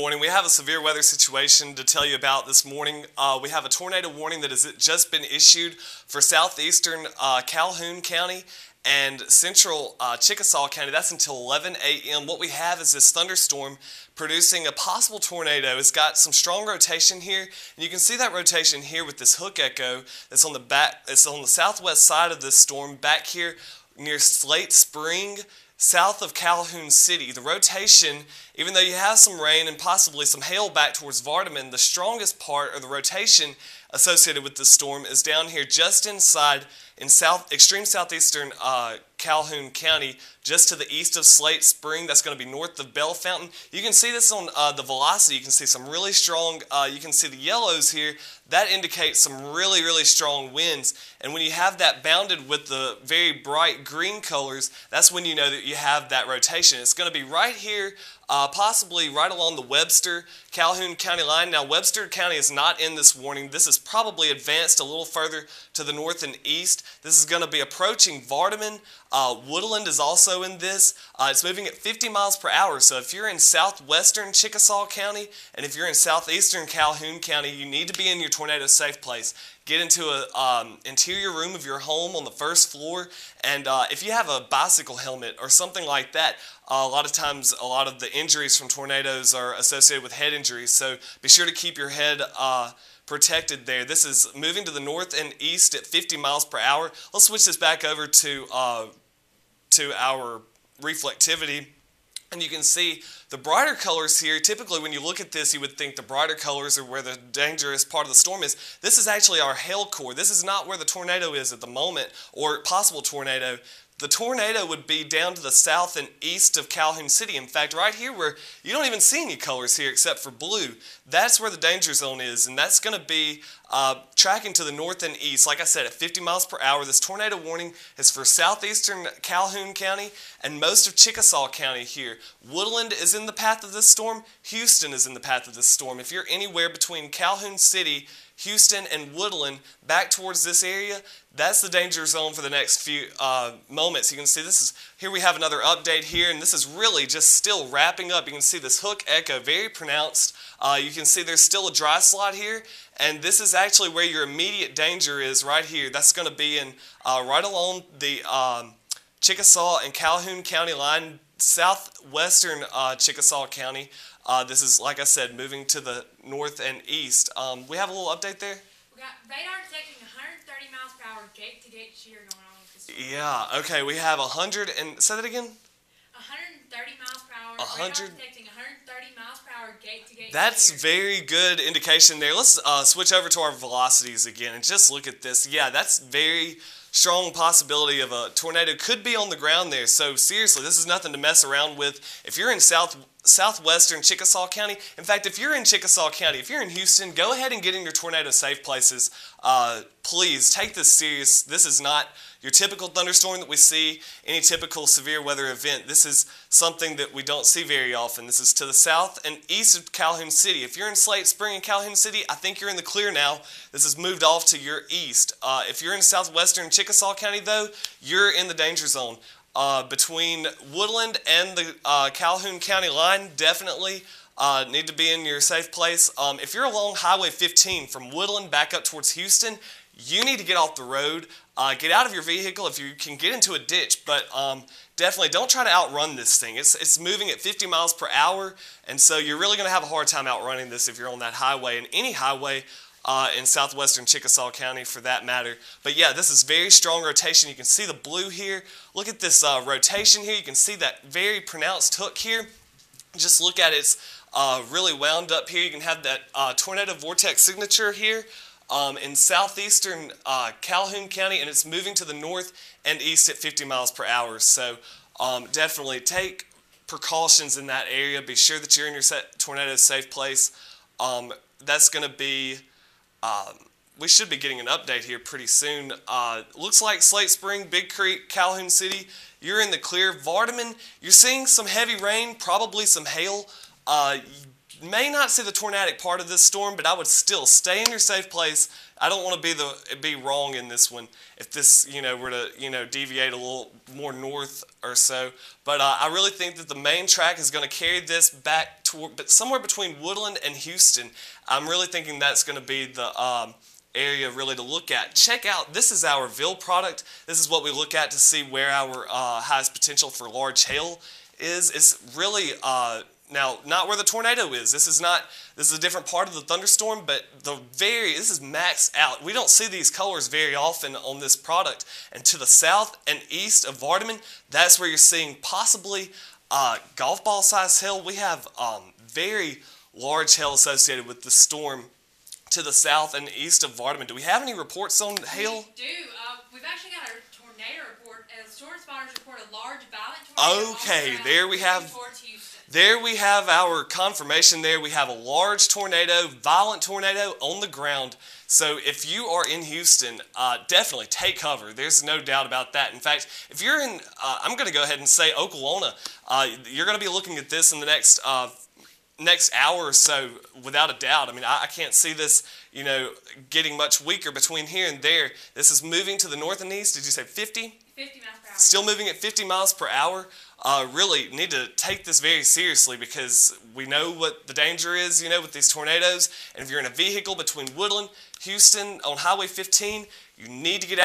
morning. We have a severe weather situation to tell you about this morning. We have a tornado warning that has just been issued for southeastern Calhoun County and central Chickasaw County. That's until 11 a.m. What we have is this thunderstorm producing a possible tornado. It's got some strong rotation here, and you can see that rotation here with this hook echo that's on the back. It's on the southwest side of this storm, back here near Slate Spring, south of Calhoun City. The rotation, even though you have some rain and possibly some hail back towards Vardaman, the strongest part of the rotation associated with this storm is down here just inside in extreme southeastern Calhoun County, just to the east of Slate Spring. That's going to be north of Bell Fountain. You can see this on the velocity. You can see some really strong, you can see the yellows here. That indicates some really, really strong winds. And when you have that bounded with the very bright green colors, that's when you know that you have that rotation. It's going to be right here, possibly right along the Webster-Calhoun County line. Now, Webster County is not in this warning. This is probably advanced a little further to the north and east. This is going to be approaching Vardaman. Woodland is also in this. It's moving at 50 miles per hour. So if you're in southwestern Chickasaw County and if you're in southeastern Calhoun County, you need to be in your tornado safe place. Get into an interior room of your home on the first floor, and if you have a bicycle helmet or something like that, a lot of times a lot of the injuries from tornadoes are associated with head injuries, so be sure to keep your head protected there. This is moving to the north and east at 50 miles per hour. Let's switch this back over to our reflectivity. And you can see the brighter colors here. Typically when you look at this, you would think the brighter colors are where the dangerous part of the storm is. This is actually our hail core. This is not where the tornado is at the moment, or possible tornado. The tornado would be down to the south and east of Calhoun City. In fact, right here where you don't even see any colors here except for blue, that's where the danger zone is, and that's going to be tracking to the north and east. Like I said, at 50 miles per hour. This tornado warning is for southeastern Calhoun County and most of Chickasaw County here. Woodland is in the path of this storm. Houston is in the path of this storm. If you're anywhere between Calhoun City, Houston, and Woodland back towards this area, that's the danger zone for the next few moments. You can see this is, here we have another update here, and this is really just still wrapping up. You can see this hook echo very pronounced. You can see there's still a dry slot here, and this is actually where your immediate danger is right here. That's going to be in right along the Chickasaw and Calhoun County line, southwestern Chickasaw County. This is, like I said, moving to the north and east. We have a little update there. We got radar detecting 130 miles per hour gate-to-gate shear going on with this. Yeah, okay, we have 100 and, say that again? 130 miles per hour. 100. Radar detecting 130 miles per hour gate-to-gate That's shear. very good indication there. Let's switch over to our velocities again and just look at this. Yeah, that's very strong possibility of a tornado could be on the ground there. So seriously, this is nothing to mess around with. If you're in southwestern Chickasaw County, in fact, if you're in Chickasaw County, if you're in Houston, go ahead and get in your tornado safe places. Please take this serious. This is not your typical thunderstorm that we see, any typical severe weather event. This is something that we don't see very often. This is to the south and east of Calhoun City. If you're in Slate Spring and Calhoun City, I think you're in the clear now. This has moved off to your east. If you're in southwestern Chickasaw County, though, you're in the danger zone. Between Woodland and the Calhoun County line, definitely need to be in your safe place. If you're along Highway 15 from Woodland back up towards Houston, you need to get off the road. Get out of your vehicle if you can get into a ditch, but definitely don't try to outrun this thing. It's moving at 50 miles per hour, and so you're really going to have a hard time outrunning this if you're on that highway, and any highway in southwestern Chickasaw County for that matter. But yeah, this is very strong rotation. You can see the blue here. Look at this rotation here. You can see that very pronounced hook here. Just look at it. It's really wound up here. You can have that tornado vortex signature here in southeastern Calhoun County, and it's moving to the north and east at 50 miles per hour. So definitely take precautions in that area. Be sure that you're in your tornado safe place. That's going to be, we should be getting an update here pretty soon. Looks like Slate Spring, Big Creek, Calhoun City, you're in the clear. Vardaman, you're seeing some heavy rain, probably some hail. You may not see the tornadic part of this storm, but I would still stay in your safe place I don't want to be wrong in this one if this, were to, deviate a little more north or so. But I really think that the main track is going to carry this back toward, somewhere between Woodland and Houston. I'm really thinking that's going to be the area really to look at. Check out, this is our Ville product. This is what we look at to see where our highest potential for large hail is. It's really now not where the tornado is. This is a different part of the thunderstorm, but this is maxed out. We don't see these colors very often on this product. And to the south and east of Vardaman, that's where you're seeing possibly golf ball size hail. We have very large hail associated with the storm to the south and east of Vardaman. Do we have any reports on hail? We do. We've actually got a tornado report. Storm spotters report a large violent tornado. Okay, there we have our confirmation there. We have a large tornado, violent tornado on the ground. So if you are in Houston, definitely take cover. There's no doubt about that. In fact, if you're in, I'm going to go ahead and say Okolona, you're going to be looking at this in the next hour or so, without a doubt. I mean, I can't see this, getting much weaker between here and there. This is moving to the north and east. Did you say 50? 50 miles per hour. Still moving at 50 miles per hour. Really need to take this very seriously because we know what the danger is, with these tornadoes. And if you're in a vehicle between Woodland, Houston, on Highway 15, you need to get out.